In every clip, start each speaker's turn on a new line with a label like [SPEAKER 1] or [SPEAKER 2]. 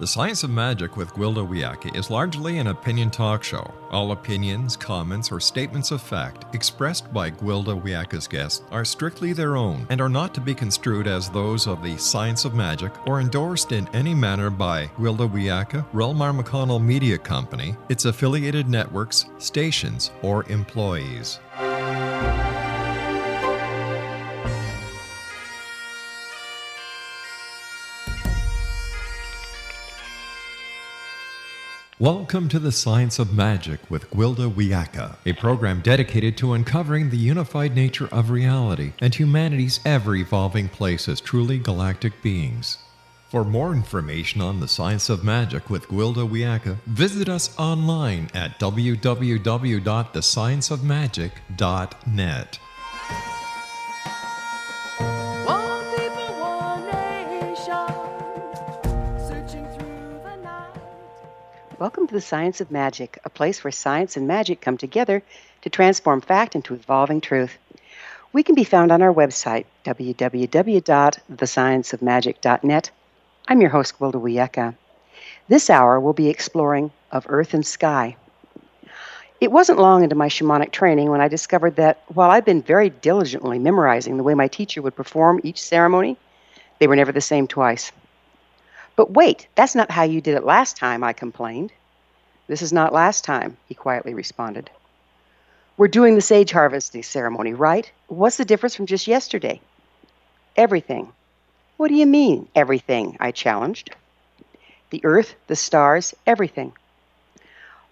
[SPEAKER 1] Science of Magic with Gwilda Wiyaka is largely an opinion talk show. All opinions, comments, or statements of fact expressed by Gwilda Wiyaka's guests are strictly their own and are not to be construed as those of the Science of Magic or endorsed in any manner by Gwilda Wiyaka, Relmar McConnell Media Company, its affiliated networks, stations, or employees. Welcome to the Science of Magic with Gwilda Wiyaka, a program dedicated to uncovering the unified nature of reality and humanity's ever-evolving place as truly galactic beings. For more information on the Science of Magic with Gwilda Wiyaka, visit us online at www.thescienceofmagic.net.
[SPEAKER 2] Welcome to the Science of Magic, a place where science and magic come together to transform fact into evolving truth. We can be found on our website, www.thescienceofmagic.net. I'm your host, Gwilda Wiyaka. This hour, we'll be exploring of earth and sky. It wasn't long into my shamanic training when I discovered that while I'd been very diligently memorizing the way my teacher would perform each ceremony, they were never the same twice. But wait, that's not how you did it last time, I complained. This is not last time, he quietly responded. We're doing the sage harvesting ceremony, right? What's the difference from just yesterday? Everything. What do you mean, everything? I challenged. The earth, the stars, everything.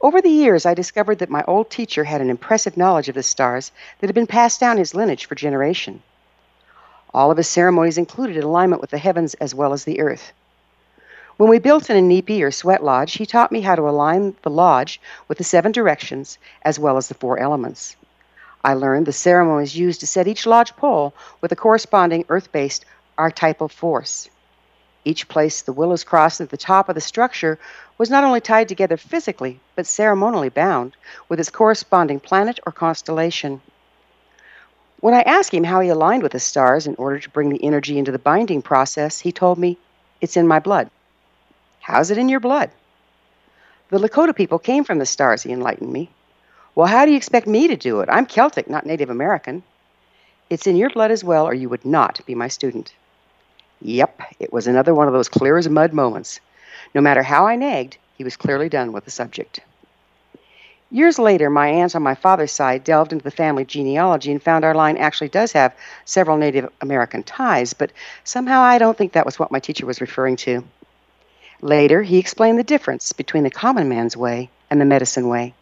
[SPEAKER 2] Over the years, I discovered that my old teacher had an impressive knowledge of the stars that had been passed down his lineage for generations. All of his ceremonies included alignment with the heavens as well as the earth. When we built an inipi or sweat lodge, he taught me how to align the lodge with the 7 directions as well as the 4 elements. I learned the ceremonies used to set each lodge pole with a corresponding earth-based archetypal force. Each place the willows crossed at the top of the structure was not only tied together physically, but ceremonially bound with its corresponding planet or constellation. When I asked him how he aligned with the stars in order to bring the energy into the binding process, he told me, "It's in my blood." How's it in your blood? The Lakota people came from the stars, he enlightened me. Well, how do you expect me to do it? I'm Celtic, not Native American. It's in your blood as well, or you would not be my student. Yep, it was another one of those clear as mud moments. No matter how I nagged, he was clearly done with the subject. Years later, my aunt on my father's side delved into the family genealogy and found our line actually does have several Native American ties, but somehow I don't think that was what my teacher was referring to. Later, he explained the difference between the common man's way and the medicine way.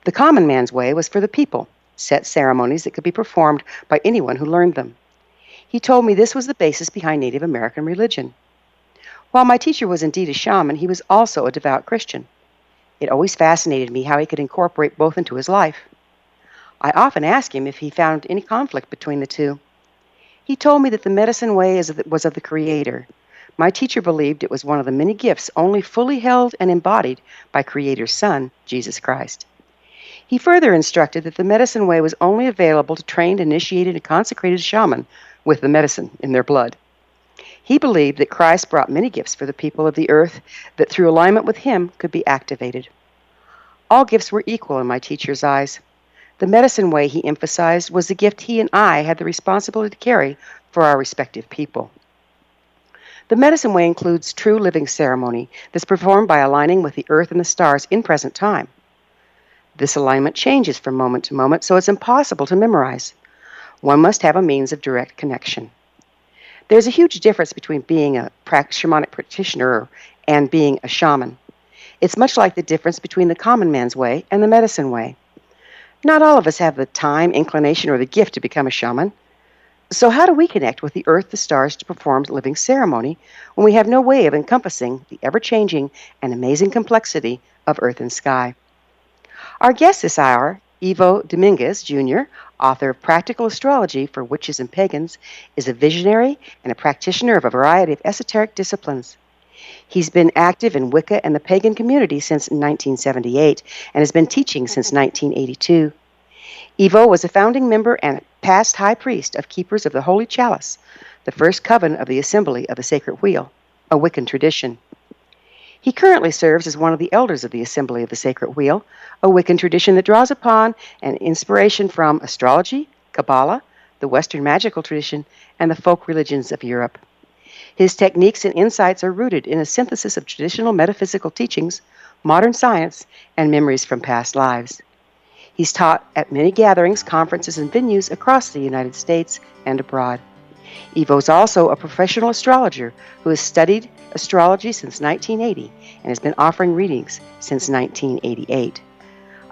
[SPEAKER 2] The common man's way was for the people, set ceremonies that could be performed by anyone who learned them. He told me this was the basis behind Native American religion. While my teacher was indeed a shaman, he was also a devout Christian. It always fascinated me how he could incorporate both into his life. I often asked him if he found any conflict between the two. He told me that the medicine way was of the Creator. My teacher believed it was one of the many gifts only fully held and embodied by Creator's Son, Jesus Christ. He further instructed that the medicine way was only available to trained, initiated, and consecrated shaman with the medicine in their blood. He believed that Christ brought many gifts for the people of the earth that through alignment with him could be activated. All gifts were equal in my teacher's eyes. The medicine way, he emphasized, was the gift he and I had the responsibility to carry for our respective people. The medicine way includes true living ceremony that's performed by aligning with the earth and the stars in present time. This alignment changes from moment to moment, so it's impossible to memorize. One must have a means of direct connection. There's a huge difference between being a shamanic practitioner and being a shaman. It's much like the difference between the common man's way and the medicine way. Not all of us have the time, inclination, or the gift to become a shaman. So how do we connect with the earth, the stars, to perform living ceremony when we have no way of encompassing the ever-changing and amazing complexity of earth and sky? Our guest this hour, Ivo Domínguez, Jr., author of Practical Astrology for Witches and Pagans, is a visionary and a practitioner of a variety of esoteric disciplines. He's been active in Wicca and the Pagan community since 1978 and has been teaching since 1982. Ivo was a founding member and past high priest of Keepers of the Holly Chalice, the first coven of the Assembly of the Sacred Wheel, a Wiccan tradition. He currently serves as one of the elders of the Assembly of the Sacred Wheel, a Wiccan tradition that draws upon an inspiration from astrology, Qabala, the Western Magickal Tradition, and the folk religions of Europe. His techniques and insights are rooted in a synthesis of traditional metaphysical teachings, modern science, and memories from past lives. He's taught at many gatherings, conferences, and venues across the United States and abroad. Ivo is also a professional astrologer who has studied astrology since 1980 and has been offering readings since 1988.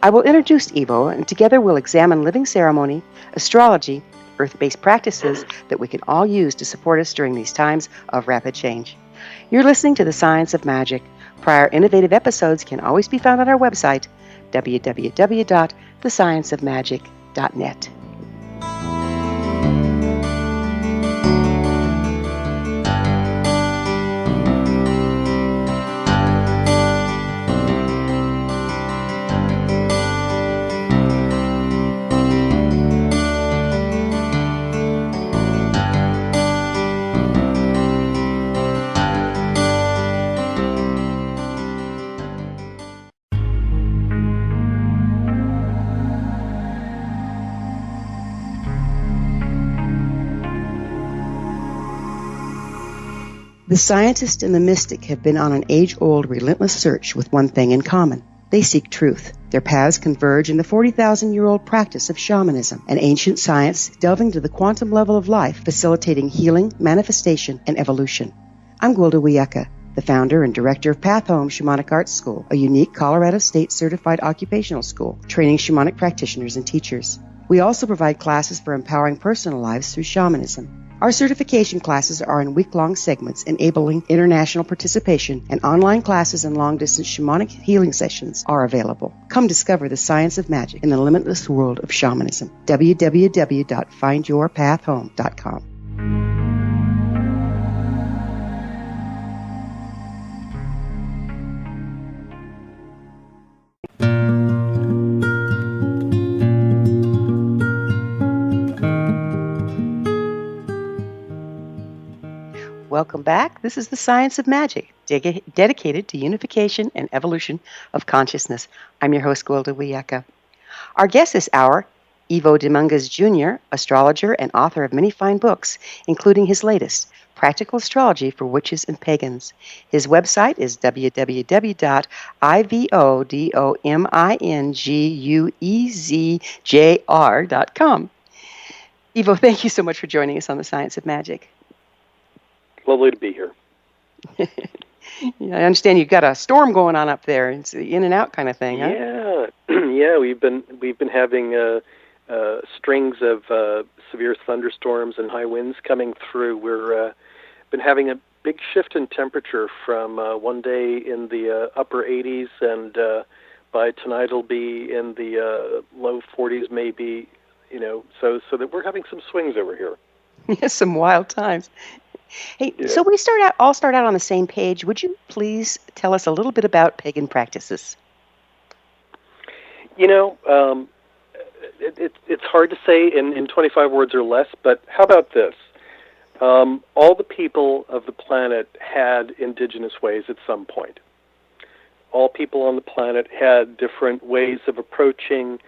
[SPEAKER 2] I will introduce Ivo, and together we'll examine living ceremony, astrology, earth-based practices that we can all use to support us during these times of rapid change. You're listening to The Science of Magic. Prior innovative episodes can always be found on our website, www.thescienceofmagic.net. The scientist and the mystic have been on an age-old, relentless search with one thing in common. They seek truth. Their paths converge in the 40,000-year-old practice of shamanism, an ancient science delving to the quantum level of life, facilitating healing, manifestation, and evolution. I'm Gwilda Wiyaka, the founder and director of Path Home Shamanic Arts School, a unique Colorado State-certified occupational school, training shamanic practitioners and teachers. We also provide classes for empowering personal lives through shamanism. Our certification classes are in week-long segments enabling international participation, and online classes and long-distance shamanic healing sessions are available. Come discover the science of magic in the limitless world of shamanism. www.findyourpathhome.com. Welcome back. This is The Science of Magic, dedicated to unification and evolution of consciousness. I'm your host, Gwilda Wiyaka. Our guest this hour, Ivo Domínguez Jr., astrologer and author of many fine books, including his latest, Practical Astrology for Witches and Pagans. His website is www.ivodominguzjr.com. Ivo, thank you so much for joining us on The Science of Magic.
[SPEAKER 3] Lovely to be here.
[SPEAKER 2] Yeah, I understand you've got a storm going on up there. It's an in and out kind of thing, huh?
[SPEAKER 3] Yeah, yeah. We've been having strings of severe thunderstorms and high winds coming through. We're been having a big shift in temperature from one day in the upper 80s, and by tonight it'll be in the low 40s, maybe. So that we're having some swings over here.
[SPEAKER 2] Yes, some wild times. Hey,
[SPEAKER 3] Yeah.
[SPEAKER 2] So we all start out on the same page. Would you please tell us a little bit about pagan practices?
[SPEAKER 3] It's hard to say in 25 words or less, but how about this? All the people of the planet had indigenous ways at some point. All people on the planet had different ways of approaching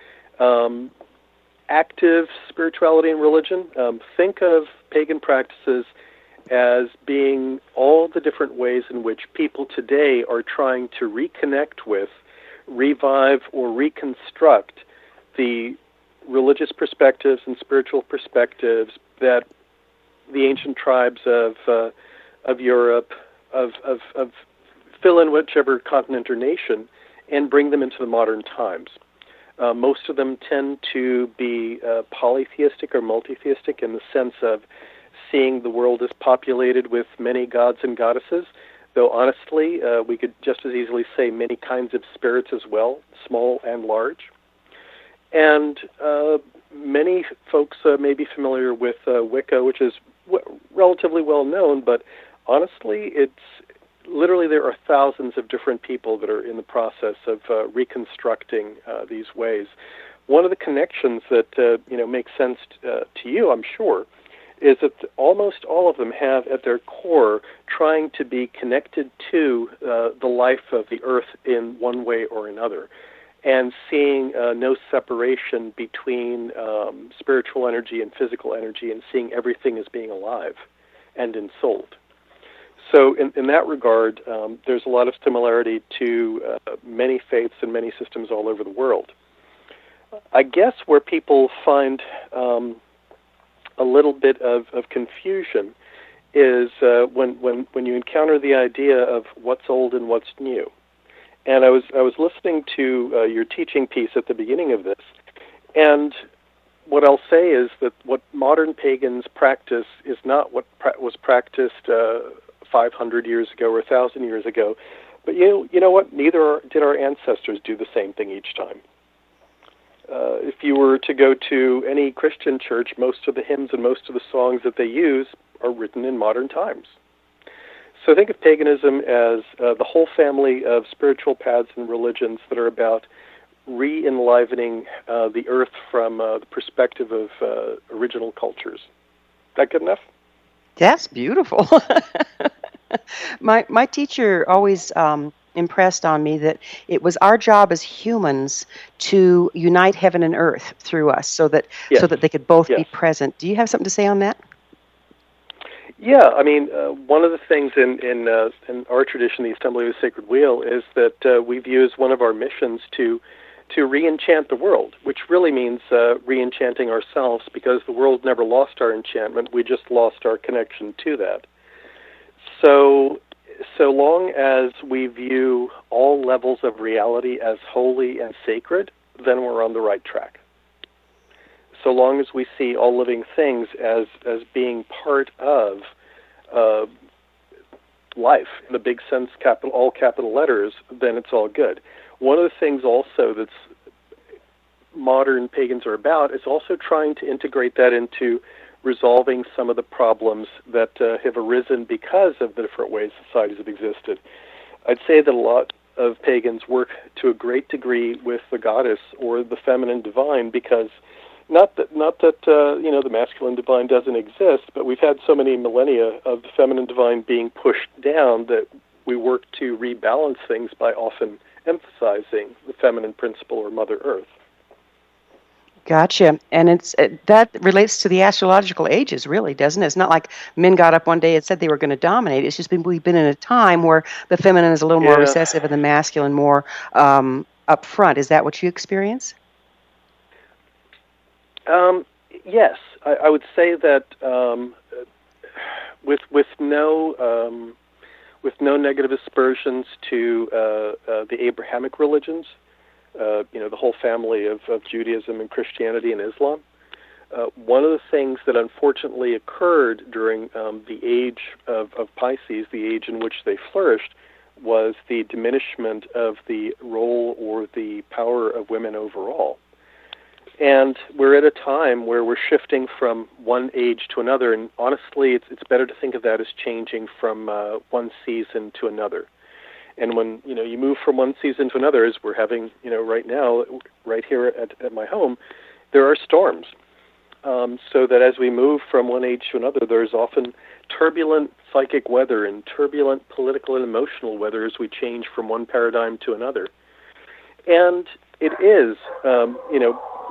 [SPEAKER 3] active spirituality and religion. Think of pagan practices as being all the different ways in which people today are trying to reconnect with, revive, or reconstruct the religious perspectives and spiritual perspectives that the ancient tribes of Europe, of fill in whichever continent or nation, and bring them into the modern times. Most of them tend to be polytheistic or multitheistic in the sense of seeing the world as populated with many gods and goddesses, though honestly, we could just as easily say many kinds of spirits as well, small and large. And many folks may be familiar with Wicca, which is relatively well known, but honestly, literally there are thousands of different people that are in the process of reconstructing these ways. One of the connections that makes sense to you, I'm sure, is that almost all of them have at their core trying to be connected to the life of the earth in one way or another, and seeing no separation between spiritual energy and physical energy, and seeing everything as being alive and ensouled. So in that regard, there's a lot of similarity to many faiths and many systems all over the world. I guess where people find a little bit of confusion is when you encounter the idea of what's old and what's new. And I was listening to your teaching piece at the beginning of this, and what I'll say is that what modern pagans practice is not what was practiced 500 years ago or 1,000 years ago. But you know what? Neither did our ancestors do the same thing each time. If you were to go to any Christian church, most of the hymns and most of the songs that they use are written in modern times. So think of paganism as the whole family of spiritual paths and religions that are about re-enlivening the earth from the perspective of original cultures. Is that good enough?
[SPEAKER 2] That's beautiful. My teacher always impressed on me that it was our job as humans to unite heaven and earth through us, so that they could both be present. Do you have something to say on that?
[SPEAKER 3] Yeah, I mean, one of the things in our tradition, the Assembly of the Sacred Wheel, is that we view as one of our missions to re-enchant the world, which really means re-enchanting ourselves, because the world never lost our enchantment, we just lost our connection to that. So long as we view all levels of reality as holy and sacred, then we're on the right track. So long as we see all living things as being part of life, in the big sense, all capital letters, then it's all good. One of the things also that's modern pagans are about is also trying to integrate that into resolving some of the problems that have arisen because of the different ways societies have existed. I'd say that a lot of pagans work to a great degree with the goddess or the feminine divine, because not that the masculine divine doesn't exist, but we've had so many millennia of the feminine divine being pushed down that we work to rebalance things by often emphasizing the feminine principle or Mother Earth.
[SPEAKER 2] Gotcha. And that relates to the astrological ages, really, doesn't it? It's not like men got up one day and said they were going to dominate. It's just we've been in a time where the feminine is a little more recessive and the masculine more up front. Is that what you experience?
[SPEAKER 3] Yes, I would say that with no negative aspersions to the Abrahamic religions. The whole family of Judaism and Christianity and Islam. One of the things that unfortunately occurred during the age of Pisces, the age in which they flourished, was the diminishment of the role or the power of women overall. And we're at a time where we're shifting from one age to another, and honestly, it's better to think of that as changing from one season to another. And when you move from one season to another, as we're having right now, right here at my home, there are storms. So that as we move from one age to another, there's often turbulent psychic weather and turbulent political and emotional weather as we change from one paradigm to another. And it is,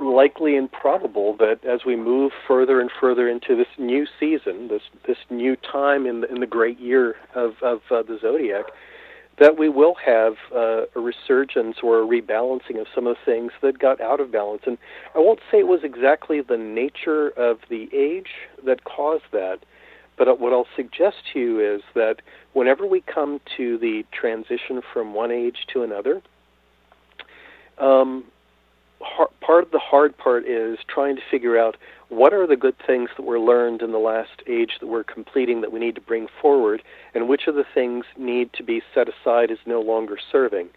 [SPEAKER 3] likely and probable that as we move further and further into this new season, this new time in the great year of the zodiac, that we will have a resurgence or a rebalancing of some of the things that got out of balance. And I won't say it was exactly the nature of the age that caused that, but what I'll suggest to you is that whenever we come to the transition from one age to another, part of the hard part is trying to figure out what are the good things that were learned in the last age that we're completing that we need to bring forward, and which of the things need to be set aside as no longer serving.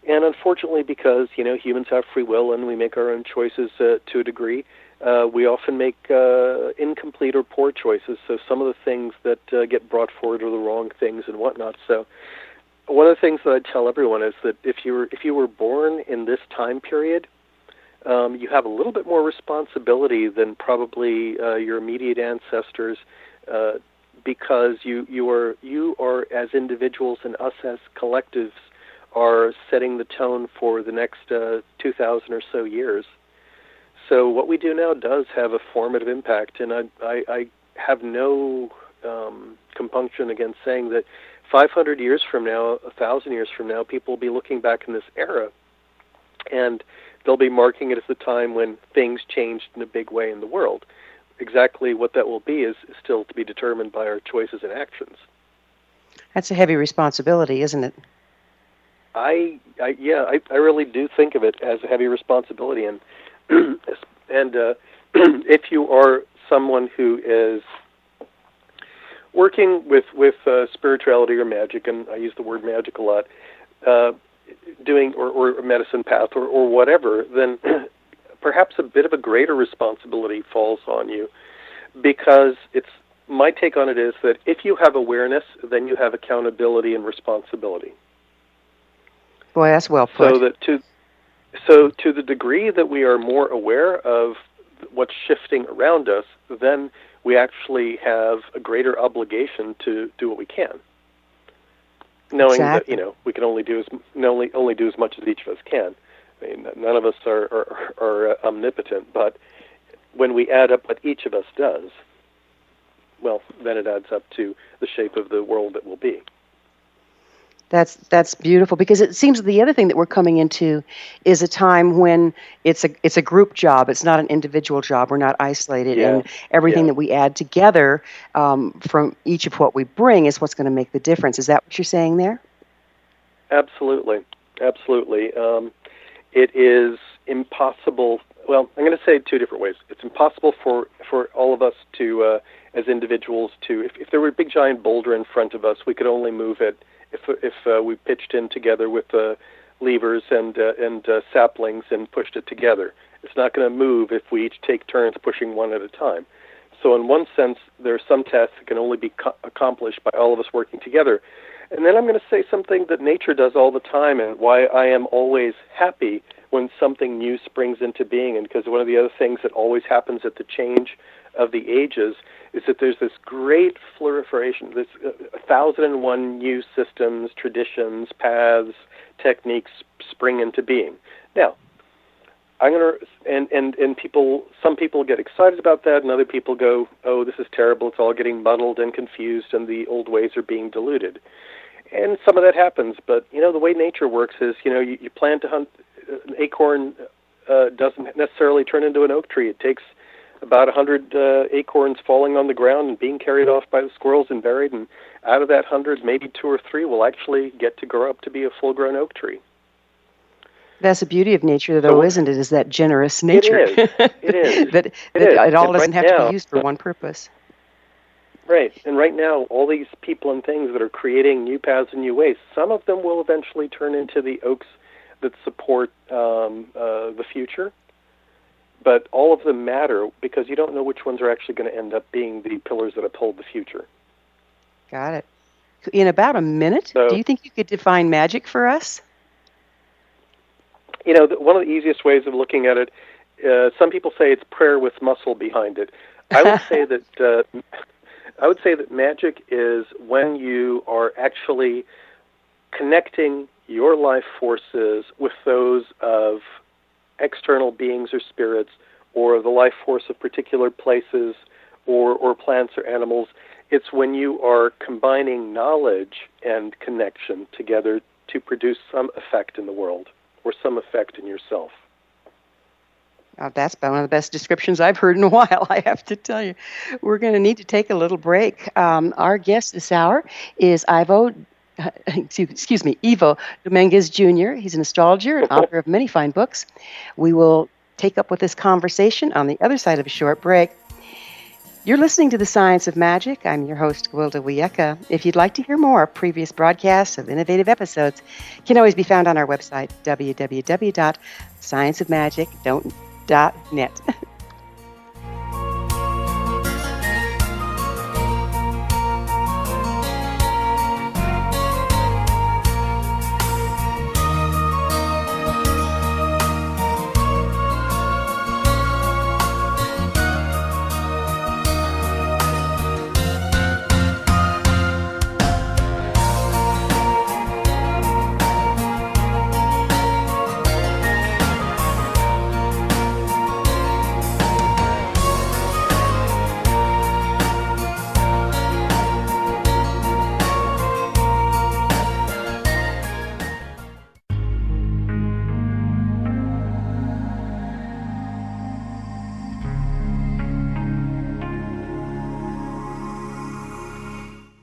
[SPEAKER 3] And unfortunately, because humans have free will and we make our own choices to a degree, we often make incomplete or poor choices. So some of the things that get brought forward are the wrong things and whatnot. So one of the things that I tell everyone is that if you were born in this time period, you have a little bit more responsibility than probably your immediate ancestors, because you are as individuals and us as collectives are setting the tone for the next 2,000 or so years. So what we do now does have a formative impact, and I have no compunction against saying that 500 years from now, 1,000 years from now, people will be looking back in this era, and they'll be marking it as the time when things changed in a big way in the world. Exactly what that will be is still to be determined by our choices and actions.
[SPEAKER 2] That's a heavy responsibility, isn't it?
[SPEAKER 3] I really do think of it as a heavy responsibility, and if you are someone who is working with spirituality or magic, and I use the word magic a lot, doing or a medicine path or whatever, then perhaps a bit of a greater responsibility falls on you, because my take on it is that if you have awareness, then you have accountability and responsibility.
[SPEAKER 2] Boy, that's well put.
[SPEAKER 3] So to the degree that we are more aware of what's shifting around us, then we actually have a greater obligation to do what we can, knowing
[SPEAKER 2] exactly.
[SPEAKER 3] that we can only do as much as each of us can. I mean, none of us are omnipotent, but when we add up what each of us does, well, then it adds up to the shape of the world that will be.
[SPEAKER 2] That's beautiful, because it seems the other thing that we're coming into is a time when it's a group job. It's not an individual job. We're not isolated, and everything that we add together from each of what we bring is what's going to make the difference. Is that what you're saying there? Absolutely.
[SPEAKER 3] It is impossible. Well, I'm going to say it two different ways. It's impossible for all of us to, as individuals, if there were a big giant boulder in front of us, we could only move it if we pitched in together with levers and saplings and pushed it together. It's not going to move if we each take turns pushing one at a time. So in one sense, there are some tasks that can only be accomplished by all of us working together. And then I'm going to say something that nature does all the time, and why I am always happy when something new springs into being. And because one of the other things that always happens at the change of the ages is that there's this great proliferation, this 1,001 new systems, traditions, paths, techniques spring into being. Now, I'm gonna and people. Some people get excited about that, and other people go, "Oh, this is terrible! It's all getting muddled and confused, and the old ways are being diluted." And some of that happens, but the way nature works is, you plant a hunt. An acorn doesn't necessarily turn into an oak tree. It takes about 100 acorns falling on the ground and being carried off by the squirrels and buried, and out of that 100, maybe 2 or 3 will actually get to grow up to be a full-grown oak tree.
[SPEAKER 2] That's the beauty of nature, though, isn't it? Is that generous nature?
[SPEAKER 3] It is.
[SPEAKER 2] that it all doesn't have to be used for one purpose.
[SPEAKER 3] Right. And right now, all these people and things that are creating new paths and new ways, some of them will eventually turn into the oaks that support the future. But all of them matter because you don't know which ones are actually going to end up being the pillars that uphold the future.
[SPEAKER 2] Got it. In about a minute, do you think you could define magic for us?
[SPEAKER 3] One of the easiest ways of looking at it, some people say it's prayer with muscle behind it. I would say that magic is when you are actually connecting your life forces with those of external beings or spirits, or the life force of particular places or plants or animals. It's when you are combining knowledge and connection together to produce some effect in the world or some effect in yourself.
[SPEAKER 2] That's about one of the best descriptions I've heard in a while, I have to tell you. We're going to need to take a little break. Our guest this hour is Ivo Domínguez Jr. He's an astrologer and author of many fine books. We will take up with this conversation on the other side of a short break. You're listening to The Science of Magic. I'm your host, Gwilda Wiyaka. If you'd like to hear more previous broadcasts of innovative episodes, can always be found on our website, www.scienceofmagic.net.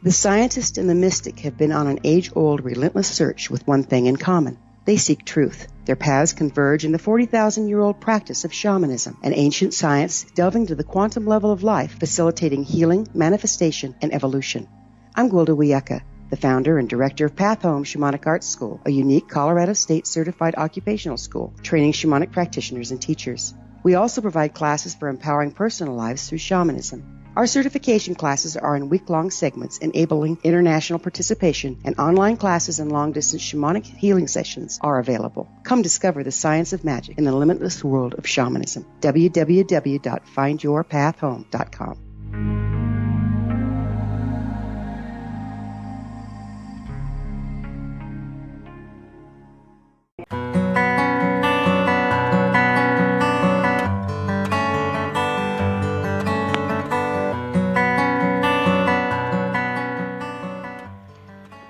[SPEAKER 2] The scientist and the mystic have been on an age-old, relentless search with one thing in common. They seek truth. Their paths converge in the 40,000-year-old practice of shamanism, an ancient science delving to the quantum level of life, facilitating healing, manifestation, and evolution. I'm Gwilda Wiyaka, the founder and director of Path Home Shamanic Arts School, a unique Colorado State certified occupational school training shamanic practitioners and teachers. We also provide classes for empowering personal lives through shamanism. Our certification classes are in week-long segments enabling international participation, and online classes and long-distance shamanic healing sessions are available. Come discover the science of magic in the limitless world of shamanism. www.findyourpathhome.com.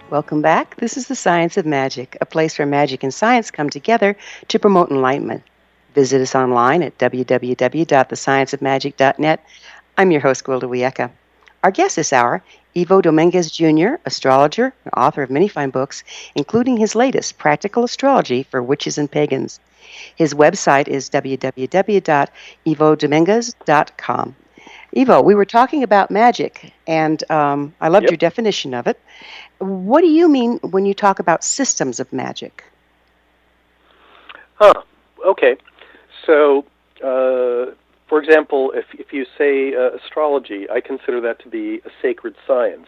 [SPEAKER 2] Welcome back. This is the Science of Magic, a place where magic and science come together to promote enlightenment. Visit us online at www.thescienceofmagic.net. I'm your host, Gwilda Wiyaka. Our guest this hour, Ivo Domínguez Jr., astrologer and author of many fine books, including his latest, Practical Astrology for Witches and Pagans. His website is www.ivodomínguez.com. Ivo, we were talking about magic, and I loved your definition of it. What do you mean when you talk about systems of magic?
[SPEAKER 3] Okay. So, for example, if you say astrology, I consider that to be a sacred science,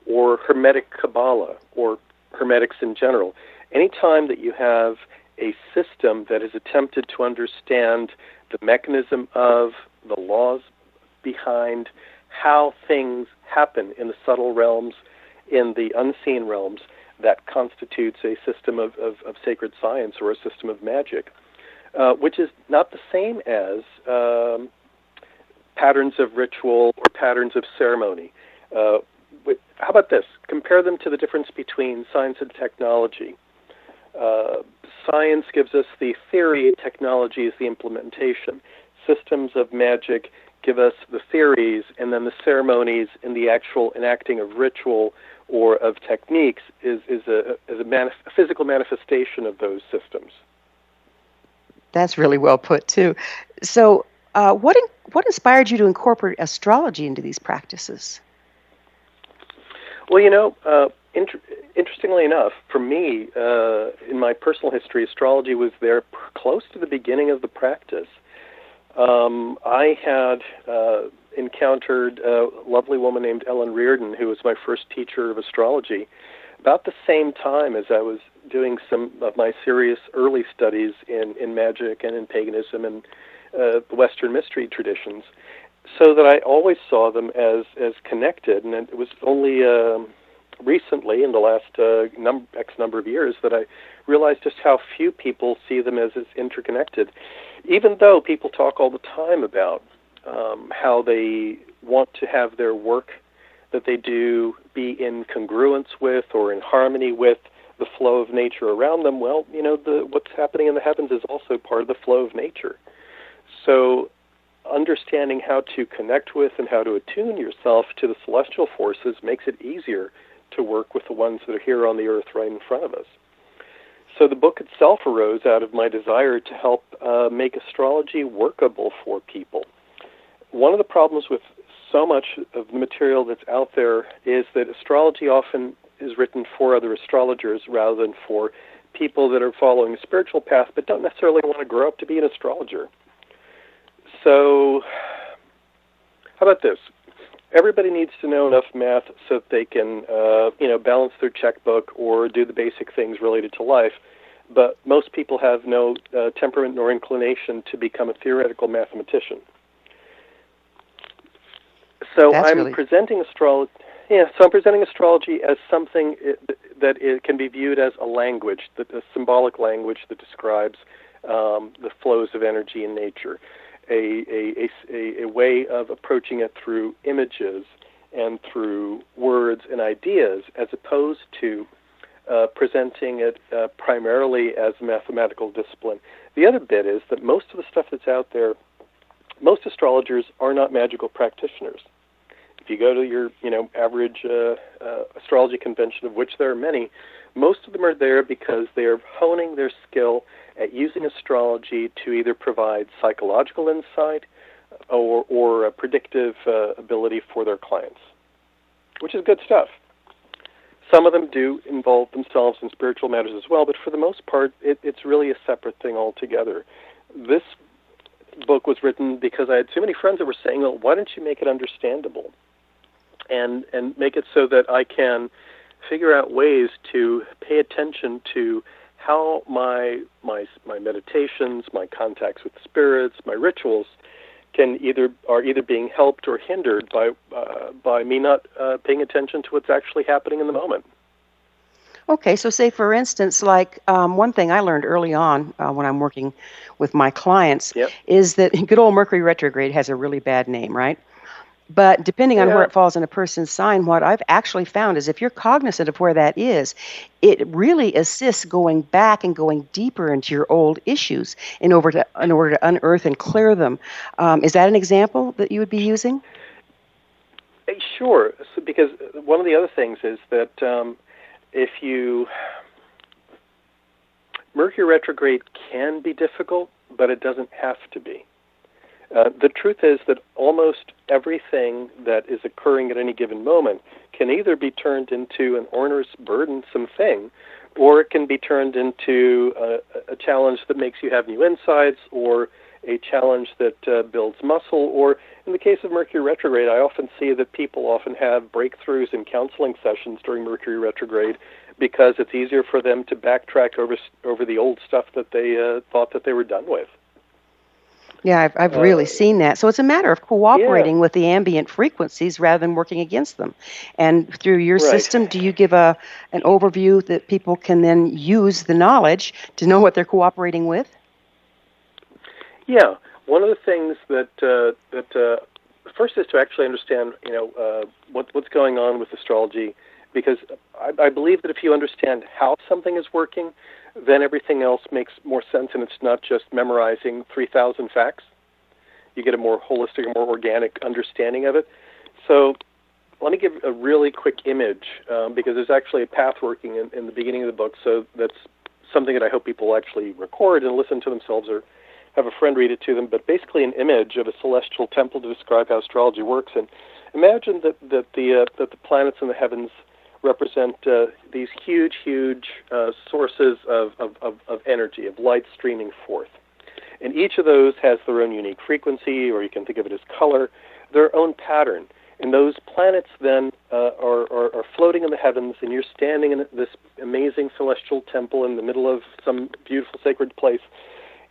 [SPEAKER 3] or Hermetic Qabala, or Hermetics in general. Anytime that you have a system that is attempted to understand the mechanism of the laws behind how things happen in the subtle realms, in the unseen realms, that constitutes a system of sacred science or a system of magic, which is not the same as patterns of ritual or patterns of ceremony. How about this? Compare them to the difference between science and technology. Science gives us the theory, technology is the implementation. Systems of magic give us the theories, and then the ceremonies and the actual enacting of ritual or of techniques is a physical manifestation of those systems.
[SPEAKER 2] That's really well put, too. So what inspired you to incorporate astrology into these practices?
[SPEAKER 3] Well, interestingly enough, for me, in my personal history, astrology was there close to the beginning of the practice. I had encountered a lovely woman named Ellen Reardon, who was my first teacher of astrology, about the same time as I was doing some of my serious early studies in magic and in paganism and the Western mystery traditions, so that I always saw them as connected. And it was only recently, in the last X number of years, that I realized just how few people see them as interconnected, even though people talk all the time about how they want to have their work that they do be in congruence with or in harmony with the flow of nature around them. Well, what's happening in the heavens is also part of the flow of nature. So understanding how to connect with and how to attune yourself to the celestial forces makes it easier to work with the ones that are here on the earth right in front of us. So the book itself arose out of my desire to help make astrology workable for people. One of the problems with so much of the material that's out there is that astrology often is written for other astrologers rather than for people that are following a spiritual path but don't necessarily want to grow up to be an astrologer. So how about this? Everybody needs to know enough math so that they can, balance their checkbook or do the basic things related to life. But most people have no temperament nor inclination to become a theoretical mathematician. So I'm presenting astrology. Yeah, so I'm presenting astrology as something that it can be viewed as a language, a symbolic language that describes the flows of energy in nature. A way of approaching it through images and through words and ideas, as opposed to presenting it primarily as a mathematical discipline. The other bit is that most of the stuff that's out there, most astrologers are not magical practitioners. In If you go to your, average astrology convention, of which there are many, most of them are there because they are honing their skill at using astrology to either provide psychological insight or a predictive ability for their clients, which is good stuff. Some of them do involve themselves in spiritual matters as well, but for the most part, it's really a separate thing altogether. This book was written because I had too many friends that were saying, well, why don't you make it understandable and make it so that I can figure out ways to pay attention to how my meditations, my contacts with spirits, my rituals are either being helped or hindered by me not paying attention to what's actually happening in the moment.
[SPEAKER 2] Okay, so say for instance, like one thing I learned early on when I'm working with my clients is that good old Mercury retrograde has a really bad name, right? But depending on where it falls in a person's sign, what I've actually found is if you're cognizant of where that is, it really assists going back and going deeper into your old issues in order to unearth and clear them. Is that an example that you would be using?
[SPEAKER 3] Sure, because one of the other things is that Mercury retrograde can be difficult, but it doesn't have to be. The truth is that almost everything that is occurring at any given moment can either be turned into an onerous, burdensome thing, or it can be turned into a challenge that makes you have new insights, or a challenge that builds muscle, or in the case of Mercury retrograde, I often see that people often have breakthroughs in counseling sessions during Mercury retrograde because it's easier for them to backtrack over the old stuff that they thought that they were done with.
[SPEAKER 2] Yeah, I've really seen that. So it's a matter of cooperating with the ambient frequencies rather than working against them. And through your system, do you give an overview that people can then use the knowledge to know what they're cooperating with?
[SPEAKER 3] Yeah, one of the things that first is to actually understand, what's going on with astrology, because I believe that if you understand how something is working, then everything else makes more sense, and it's not just memorizing 3,000 facts. You get a more holistic, a more organic understanding of it. So let me give a really quick image, because there's actually a path working in the beginning of the book, so that's something that I hope people actually record and listen to themselves or have a friend read it to them, but basically an image of a celestial temple to describe how astrology works. And imagine that the planets in the heavens represent these huge sources of energy, of light streaming forth. And each of those has their own unique frequency, or you can think of it as color, their own pattern. And those planets then are floating in the heavens, and you're standing in this amazing celestial temple in the middle of some beautiful sacred place.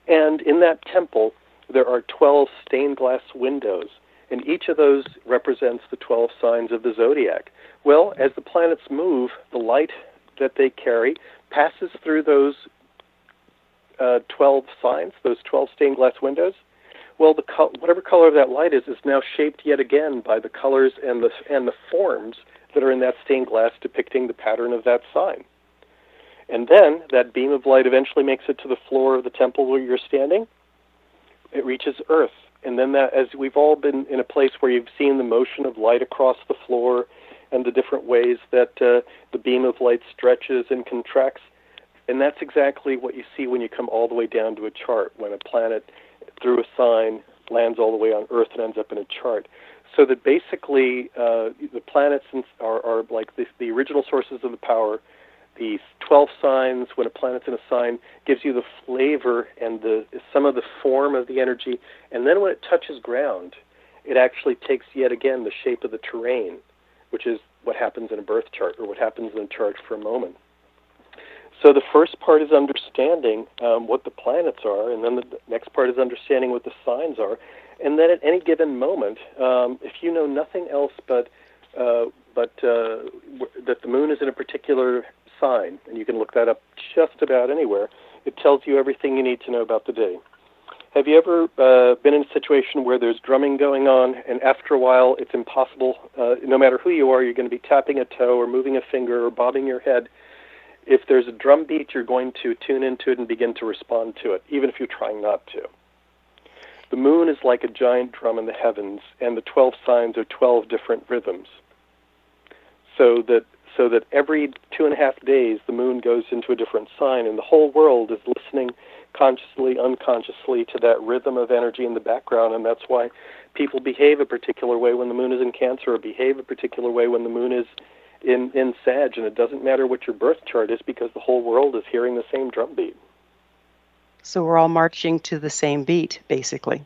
[SPEAKER 3] And in that temple, there are 12 stained glass windows, and each of those represents the 12 signs of the zodiac. Well, as the planets move, the light that they carry passes through those 12 signs, those 12 stained glass windows. Well, whatever color that light is now shaped yet again by the colors and the forms that are in that stained glass depicting the pattern of that sign. And then that beam of light eventually makes it to the floor of the temple where you're standing. It reaches Earth. And then as we've all been in a place where you've seen the motion of light across the floor and the different ways that the beam of light stretches and contracts. And that's exactly what you see when you come all the way down to a chart, when a planet, through a sign, lands all the way on Earth and ends up in a chart. So that basically the planets are like the original sources of the power. The 12 signs, when a planet's in a sign, gives you the flavor and some of the form of the energy. And then when it touches ground, it actually takes yet again the shape of the terrain, which is what happens in a birth chart or what happens in a chart for a moment. So the first part is understanding what the planets are, and then the next part is understanding what the signs are. And then at any given moment, if you know nothing else but that the moon is in a particular sign, and you can look that up just about anywhere, it tells you everything you need to know about the day. Have you ever been in a situation where there's drumming going on, and after a while it's impossible, no matter who you are, you're going to be tapping a toe or moving a finger or bobbing your head. If there's a drum beat, you're going to tune into it and begin to respond to it, even if you're trying not to. The moon is like a giant drum in the heavens, and the 12 signs are 12 different rhythms. So that every 2.5 days the moon goes into a different sign, and the whole world is listening consciously, unconsciously to that rhythm of energy in the background, and that's why people behave a particular way when the moon is in Cancer, or behave a particular way when the moon is in Sag, and it doesn't matter what your birth chart is because the whole world is hearing the same drum beat.
[SPEAKER 2] So we're all marching to the same beat, basically.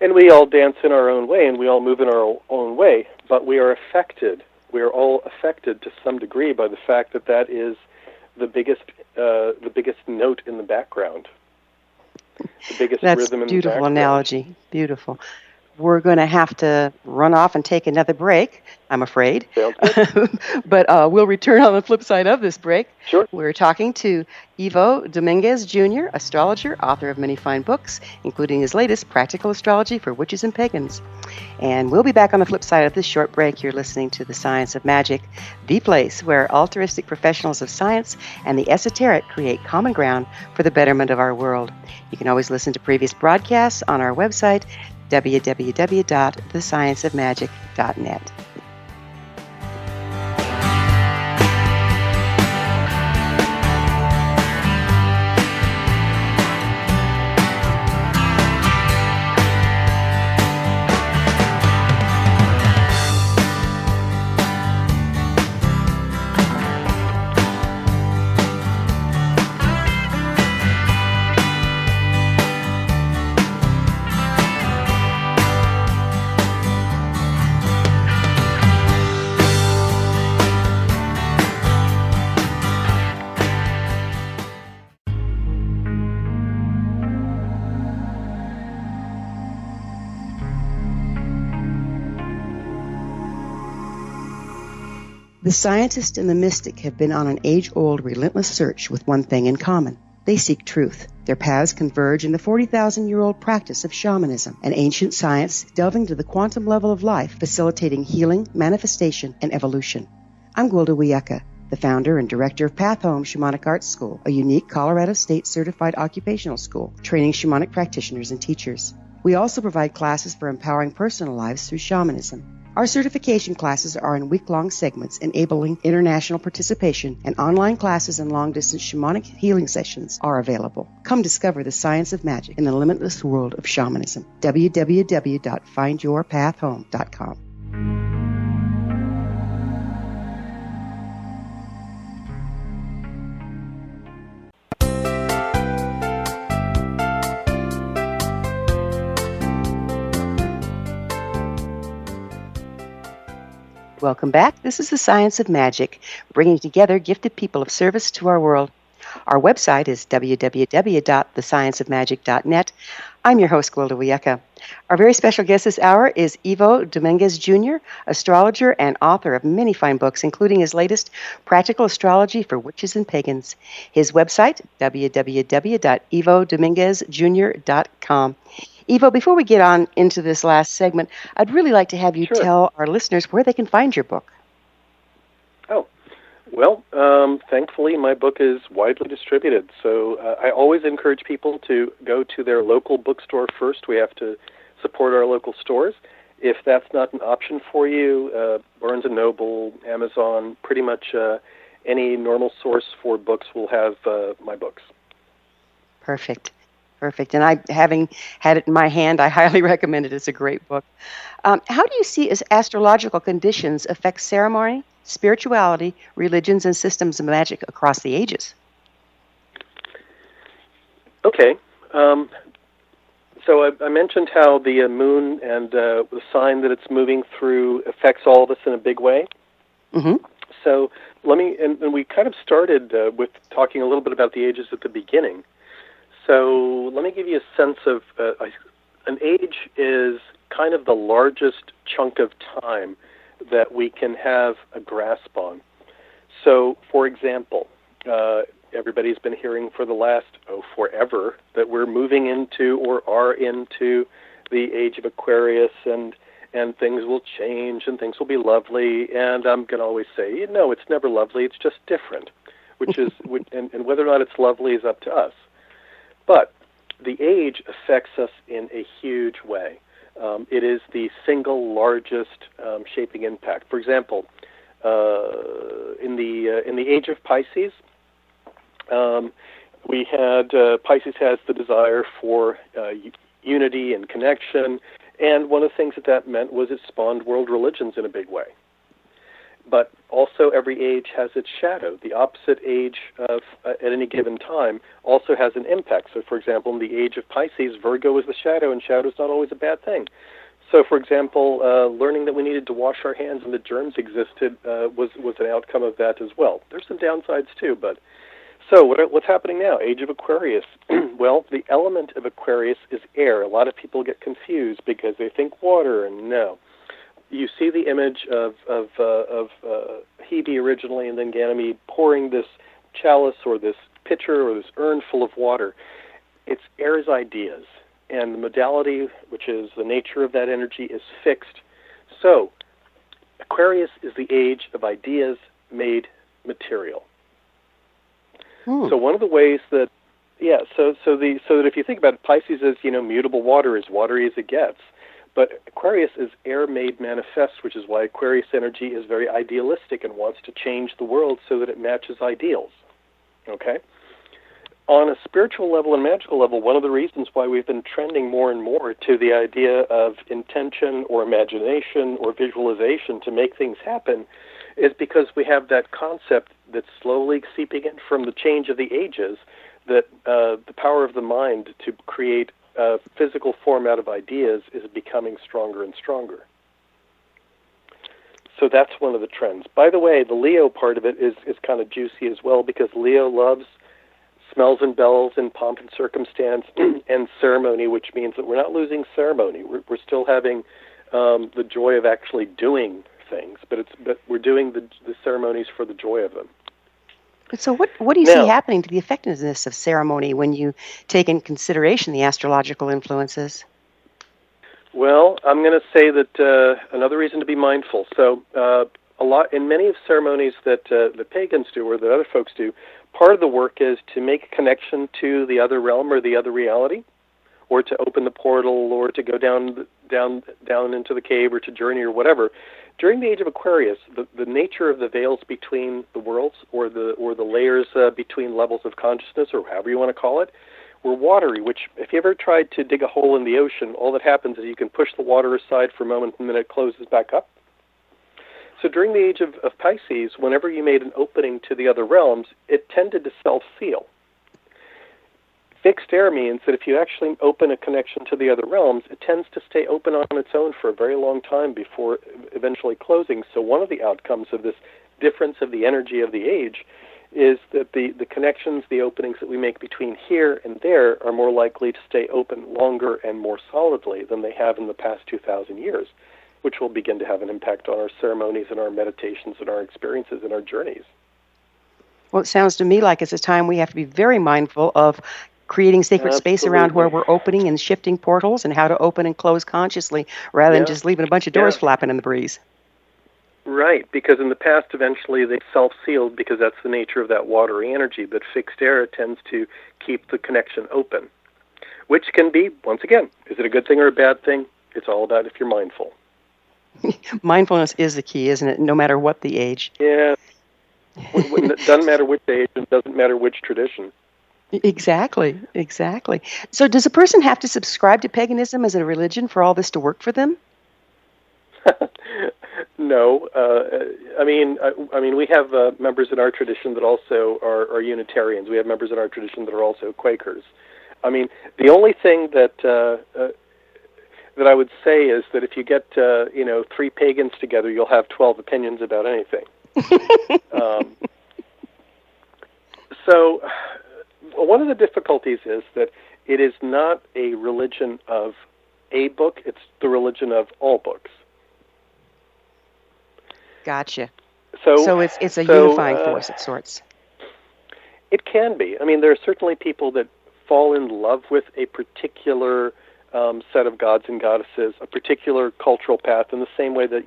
[SPEAKER 3] And we all dance in our own way, and we all move in our own way, but we are affected. We are all affected to some degree by the fact that that is the biggest note in the background, the biggest
[SPEAKER 2] That's
[SPEAKER 3] rhythm in the background.
[SPEAKER 2] That's a beautiful analogy. Beautiful. We're going to have to run off and take another break, I'm afraid.
[SPEAKER 3] Sounds good.
[SPEAKER 2] But we'll return on the flip side of this break.
[SPEAKER 3] Sure.
[SPEAKER 2] We're talking to Ivo Domínguez Jr., astrologer, author of many fine books, including his latest, Practical Astrology for Witches and Pagans. And we'll be back on the flip side of this short break. You're listening to The Science of Magic, the place where altruistic professionals of science and the esoteric create common ground for the betterment of our world. You can always listen to previous broadcasts on our website, www.thescienceofmagic.net. The scientist and the mystic have been on an age-old, relentless search with one thing in common. They seek truth. Their paths converge in the 40,000-year-old practice of shamanism, an ancient science delving to the quantum level of life, facilitating healing, manifestation, and evolution. I'm Gwilda Wiyaka, the founder and director of Path Home Shamanic Arts School, a unique Colorado State-certified occupational school, training shamanic practitioners and teachers. We also provide classes for empowering personal lives through shamanism. Our certification classes are in week-long segments enabling international participation, and online classes and long-distance shamanic healing sessions are available. Come discover the science of magic in the limitless world of shamanism. www.findyourpathhome.com. Welcome back. This is The Science of Magic, bringing together gifted people of service to our world. Our website is www.thescienceofmagic.net. I'm your host, Gwilda Wiyaka. Our very special guest this hour is Ivo Domínguez Jr., astrologer and author of many fine books, including his latest, Practical Astrology for Witches and Pagans. His website, www.ivodomínguezjr.com. Ivo, before we get on into this last segment, I'd really like to have you tell our listeners where they can find your book.
[SPEAKER 3] Oh, well, thankfully my book is widely distributed, so I always encourage people to go to their local bookstore first. We have to support our local stores. If that's not an option for you, Barnes & Noble, Amazon, pretty much any normal source for books will have my books.
[SPEAKER 2] Perfect. And I, having had it in my hand, I highly recommend it. It's a great book. How do you see as astrological conditions affect ceremony, spirituality, religions, and systems of magic across the ages?
[SPEAKER 3] Okay. So I mentioned how the moon and the sign that it's moving through affects all of us in a big way.
[SPEAKER 2] Mm-hmm.
[SPEAKER 3] So let me, and we kind of started with talking a little bit about the ages at the beginning. So let me give you a sense of an age is kind of the largest chunk of time that we can have a grasp on. So, for example, everybody's been hearing for the last, forever, that we're moving into or are into the age of Aquarius, and things will change and things will be lovely. And I'm going to always say, no, it's never lovely. It's just different, and whether or not it's lovely is up to us. But the age affects us in a huge way. It is the single largest shaping impact. For example, in the age of Pisces, we had Pisces has the desire for unity and connection, and one of the things that meant was it spawned world religions in a big way. But also every age has its shadow. The opposite age of at any given time also has an impact. So, for example, in the age of Pisces, Virgo is the shadow, and shadow is not always a bad thing. So, for example, learning that we needed to wash our hands and that germs existed was an outcome of that as well. There's some downsides too, but so what's happening now? Age of Aquarius. Well, the element of Aquarius is air. A lot of people get confused because they think water, and no. You see the image of Hebe originally, and then Ganymede pouring this chalice or this pitcher or this urn full of water. It's air's ideas, and the modality, which is the nature of that energy, is fixed. So, Aquarius is the age of ideas made material. So one of the ways that, so that if you think about it, Pisces is, mutable water, as watery as it gets. But Aquarius is air made manifest, which is why Aquarius energy is very idealistic and wants to change the world so that it matches ideals. Okay? On a spiritual level and magical level, one of the reasons why we've been trending more and more to the idea of intention or imagination or visualization to make things happen is because we have that concept that's slowly seeping in from the change of the ages, that the power of the mind to create a physical form out of ideas is becoming stronger and stronger. So that's one of the trends. By the way, the Leo part of it is kind of juicy as well, because Leo loves smells and bells and pomp and circumstance and ceremony, which means that we're not losing ceremony. We're still having the joy of actually doing things, but we're doing the ceremonies for the joy of them.
[SPEAKER 2] So what do you see happening to the effectiveness of ceremony when you take in consideration the astrological influences?
[SPEAKER 3] Well, I'm going to say that another reason to be mindful. So in many of ceremonies that the pagans do or that other folks do, part of the work is to make a connection to the other realm or the other reality, or to open the portal, or to go down into the cave, or to journey, or whatever. During the age of Aquarius, the nature of the veils between the worlds, or the layers between levels of consciousness, or however you want to call it, were watery, which if you ever tried to dig a hole in the ocean, all that happens is you can push the water aside for a moment and then it closes back up. So during the age of Pisces, whenever you made an opening to the other realms, it tended to self-seal. Fixed air means that if you actually open a connection to the other realms, it tends to stay open on its own for a very long time before eventually closing. So one of the outcomes of this difference of the energy of the age is that the connections, the openings that we make between here and there are more likely to stay open longer and more solidly than they have in the past 2,000 years, which will begin to have an impact on our ceremonies and our meditations and our experiences and our journeys.
[SPEAKER 2] Well, it sounds to me like it's a time we have to be very mindful of creating sacred space around where we're opening and shifting portals, and how to open and close consciously rather than just leaving a bunch of doors flapping in the breeze.
[SPEAKER 3] Right, because in the past, eventually they self-sealed because that's the nature of that watery energy, but fixed air tends to keep the connection open, which can be, once again, is it a good thing or a bad thing? It's all about if you're mindful.
[SPEAKER 2] Mindfulness is the key, isn't it? No matter what the age.
[SPEAKER 3] Yeah. It doesn't matter which age, and it doesn't matter which tradition.
[SPEAKER 2] Exactly. So does a person have to subscribe to paganism as a religion for all this to work for them?
[SPEAKER 3] No. I mean, we have members in our tradition that also are Unitarians. We have members in our tradition that are also Quakers. I mean, the only thing that I would say is that if you get 3 pagans together, you'll have 12 opinions about anything. So one of the difficulties is that it is not a religion of a book, it's the religion of all books.
[SPEAKER 2] Gotcha. So it's a unifying force of sorts.
[SPEAKER 3] It can be. I mean, there are certainly people that fall in love with a particular set of gods and goddesses, a particular cultural path, in the same way that,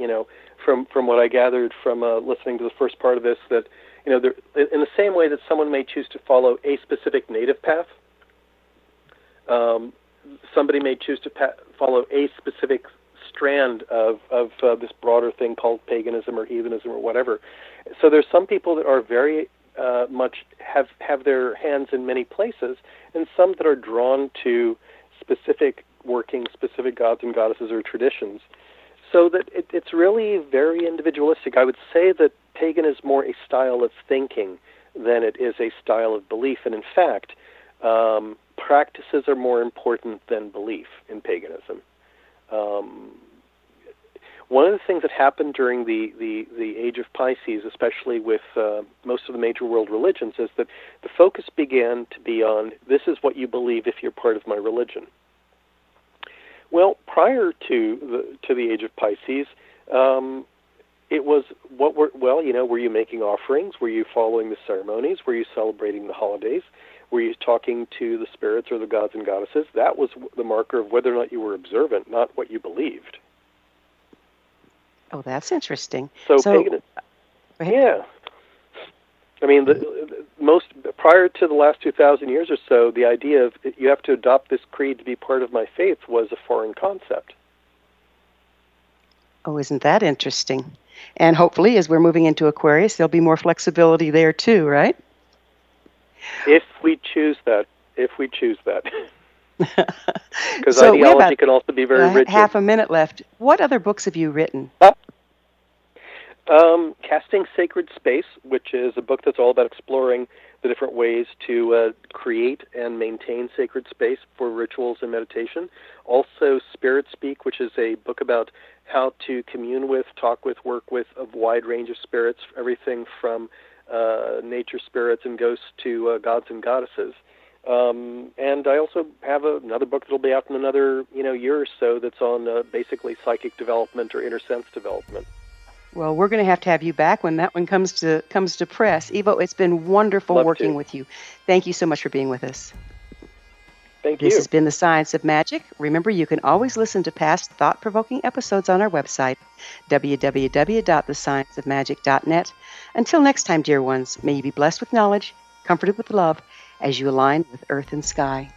[SPEAKER 3] from what I gathered from listening to the first part of this, that, in the same way that someone may choose to follow a specific native path, Somebody may choose to follow a specific strand of this broader thing called paganism or heathenism or whatever. So there's some people that are very much have their hands in many places, and some that are drawn to specific gods and goddesses or traditions. So that it's really very individualistic. I would say that pagan is more a style of thinking than it is a style of belief. And in fact, practices are more important than belief in paganism. One of the things that happened during the age of Pisces, especially with most of the major world religions, is that the focus began to be on, this is what you believe if you're part of my religion. Well, prior to the age of Pisces, it was were you making offerings? Were you following the ceremonies? Were you celebrating the holidays? Were you talking to the spirits or the gods and goddesses? That was the marker of whether or not you were observant, not what you believed.
[SPEAKER 2] Oh, that's interesting.
[SPEAKER 3] So pagan, yeah. I mean, most prior to the last 2,000 years or so, the idea of you have to adopt this creed to be part of my faith was a foreign concept.
[SPEAKER 2] Oh, isn't that interesting? And hopefully, as we're moving into Aquarius, there'll be more flexibility there too, right?
[SPEAKER 3] If we choose that. Because
[SPEAKER 2] So
[SPEAKER 3] ideology can also be very rigid.
[SPEAKER 2] Half a minute left. What other books have you written?
[SPEAKER 3] Casting Sacred Space, which is a book that's all about exploring the different ways to create and maintain sacred space for rituals and meditation. Also, Spirit Speak, which is a book about how to commune with, talk with, work with a wide range of spirits, everything from nature spirits and ghosts to gods and goddesses. And I also have another book that'll be out in another year or so that's on basically psychic development or inner sense development.
[SPEAKER 2] Well, we're going to have you back when that one comes to press. Ivo, it's been wonderful working with you. Thank you so much for being with us.
[SPEAKER 3] Thank you.
[SPEAKER 2] This has been The Science of Magic. Remember, you can always listen to past thought-provoking episodes on our website, www.thescienceofmagic.net. Until next time, dear ones, may you be blessed with knowledge, comforted with love, as you align with earth and sky.